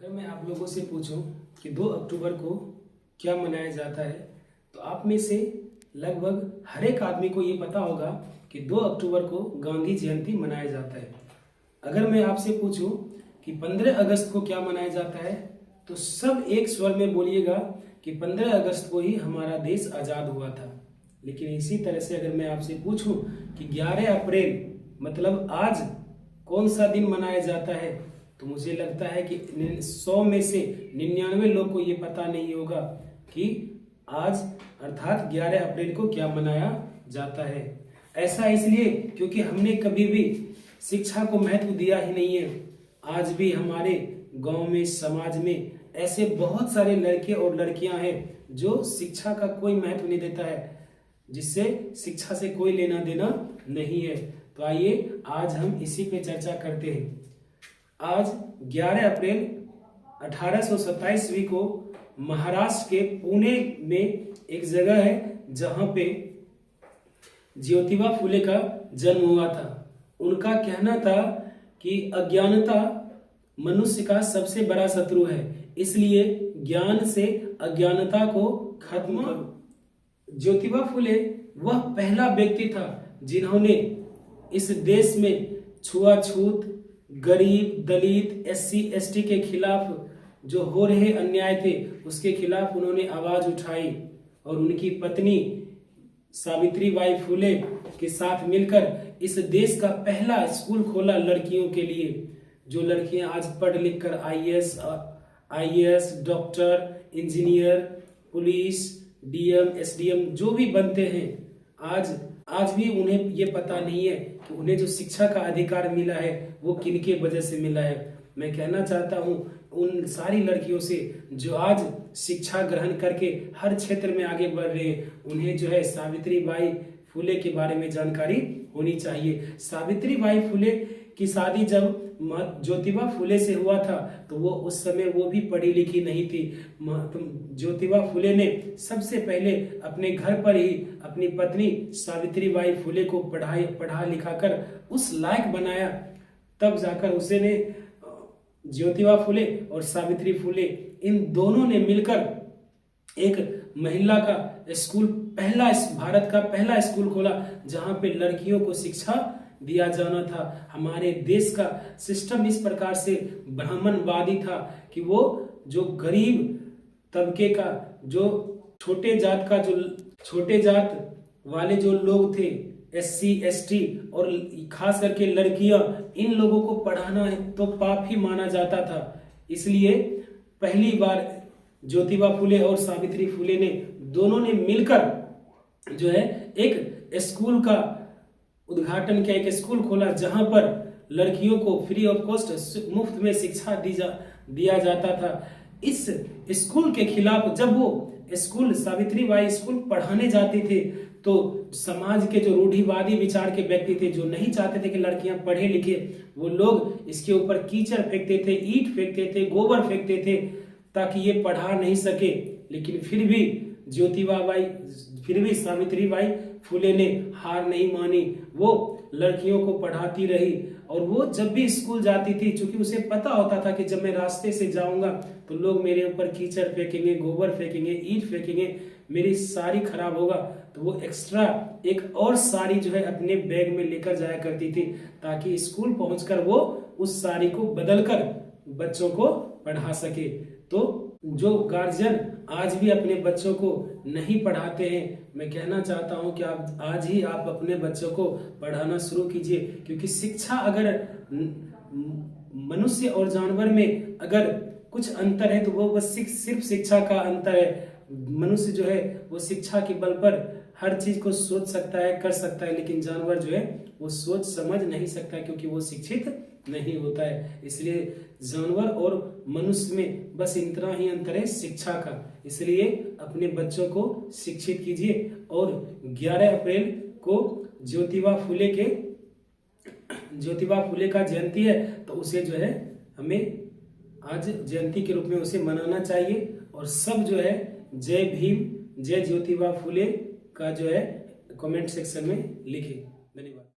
अगर मैं आप लोगों से पूछूं कि 2 अक्टूबर को क्या मनाया जाता है, तो आप में से लगभग हर एक आदमी को ये पता होगा कि 2 अक्टूबर को गांधी जयंती मनाया जाता है। अगर मैं आपसे पूछूं कि 15 अगस्त को क्या मनाया जाता है, तो सब एक स्वर में बोलिएगा कि 15 अगस्त को ही हमारा देश आज़ाद हुआ था। लेकिन इसी तरह से अगर मैं आपसे पूछूं कि 11 अप्रैल मतलब आज कौन सा दिन मनाया जाता है, तो मुझे लगता है कि 100 में से 99 लोग को ये पता नहीं होगा कि आज अर्थात 11 अप्रैल को क्या मनाया जाता है। ऐसा इसलिए क्योंकि हमने कभी भी शिक्षा को महत्व दिया ही नहीं है। आज भी हमारे गांव में, समाज में ऐसे बहुत सारे लड़के और लड़कियां हैं जो शिक्षा का कोई महत्व नहीं देता है, जिससे शिक्षा से कोई लेना देना नहीं है। तो आइए आज हम इसी पे चर्चा करते हैं। आज 11 अप्रैल 1827 ईस्वी को महाराष्ट्र के पुणे में एक जगह है जहां पे ज्योतिबा फुले का जन्म हुआ था। उनका कहना था कि अज्ञानता मनुष्य का सबसे बड़ा शत्रु है, इसलिए ज्ञान से अज्ञानता को खत्म करो। ज्योतिबा फुले वह पहला व्यक्ति था जिन्होंने इस देश में छुआछूत, गरीब, दलित, SC ST के खिलाफ जो हो रहे अन्याय थे उसके खिलाफ उन्होंने आवाज उठाई और उनकी पत्नी सावित्रीबाई फुले के साथ मिलकर इस देश का पहला स्कूल खोला लड़कियों के लिए। जो लड़कियां आज पढ़ लिख कर IAS, doctor, engineer, police, DM, SDM जो भी बनते हैं, आज भी उन्हें ये पता नहीं है कि उन्हें जो शिक्षा का अधिकार मिला है वो किनके वजह से मिला है। मैं कहना चाहता हूँ उन सारी लड़कियों से जो आज शिक्षा ग्रहण करके हर क्षेत्र में आगे बढ़ रहे हैं, उन्हें जो है सावित्रीबाई फुले के बारे में जानकारी होनी चाहिए। सावित्रीबाई फुले की शादी जब ज्योतिबा फुले से हुआ था तो वो उस समय वो भी पढ़ी लिखी नहीं थी। ज्योतिबा फुले ने सबसे पहले अपने घर पर ही अपनी पत्नी सावित्रीबाई फुले को पढ़ा लिखा कर उस लायक बनाया। तब जाकर उसे ने ज्योतिबा फुले और सावित्री फुले इन दोनों ने मिलकर एक महिला का स्कूल, भारत का पहला स्कूल खोला जहां पे लड़कियों को शिक्षा दिया जाना था। हमारे देश का सिस्टम इस प्रकार से ब्राह्मणवादी था कि वो जो गरीब तबके का, जो छोटे जात वाले जो लोग थे, SC ST और खास करके लड़कियां, इन लोगों को पढ़ाना है तो पाप ही माना जाता था। इसलिए पहली बार ज्योतिबा फुले और सावित्री फुले ने दोनों ने मिलकर जो है एक स्कूल का उद्घाटन किया, एक स्कूल खोला जहां पर लड़कियों को फ्री ऑफ कॉस्ट मुफ्त में शिक्षा दिया जाता था। इस स्कूल के खिलाफ जब वो स्कूल सावित्रीबाई स्कूल पढ़ाने जाते थे तो समाज के जो रूढ़िवादी विचार के व्यक्ति थे, जो नहीं चाहते थे कि लड़कियां पढ़े लिखे, वो लोग इसके ऊपर कीचड़ फेंकते थे, ईंट फेंकते थे, गोबर फेंकते थे ताकि ये पढ़ा नहीं सके। लेकिन फिर भी सावित्रीबाई फुले ने हार नहीं मानी, वो लड़कियों को पढ़ाती रही। और वो जब भी स्कूल जाती थी, चूंकि उसे पता होता था कि जब मैं रास्ते से जाऊंगा तो लोग मेरे ऊपर कीचड़ फेंकेंगे, गोबर फेंकेंगे, ईंट फेंकेंगे, मेरी साड़ी खराब होगा, तो वो एक्स्ट्रा एक और साड़ी जो है अपने बैग में लेकर जाया करती थी ताकि स्कूल पहुंचकर वो उस साड़ी को बदलकर बच्चों को पढ़ा सके। तो जो गार्जियन आज भी अपने बच्चों को नहीं पढ़ाते हैं, मैं कहना चाहता हूं कि आप आज ही आप अपने बच्चों को पढ़ाना शुरू कीजिए, क्योंकि शिक्षा अगर मनुष्य और जानवर में अगर कुछ अंतर है तो वो बस सिर्फ शिक्षा का अंतर है। मनुष्य जो है वो शिक्षा के बल पर हर चीज को सोच सकता है, कर सकता है, लेकिन जानवर जो है वो सोच समझ नहीं सकता क्योंकि वो शिक्षित नहीं होता है। इसलिए जानवर और मनुष्य में बस इतना ही अंतर है शिक्षा का। इसलिए अपने बच्चों को शिक्षित कीजिए। और 11 अप्रैल को ज्योतिबा फुले का जयंती है तो उसे जो है हमें आज जयंती के रूप में उसे मनाना चाहिए। और सब जो है जय भीम, जय ज्योतिबा फुले का जो है कमेंट सेक्शन में लिखे।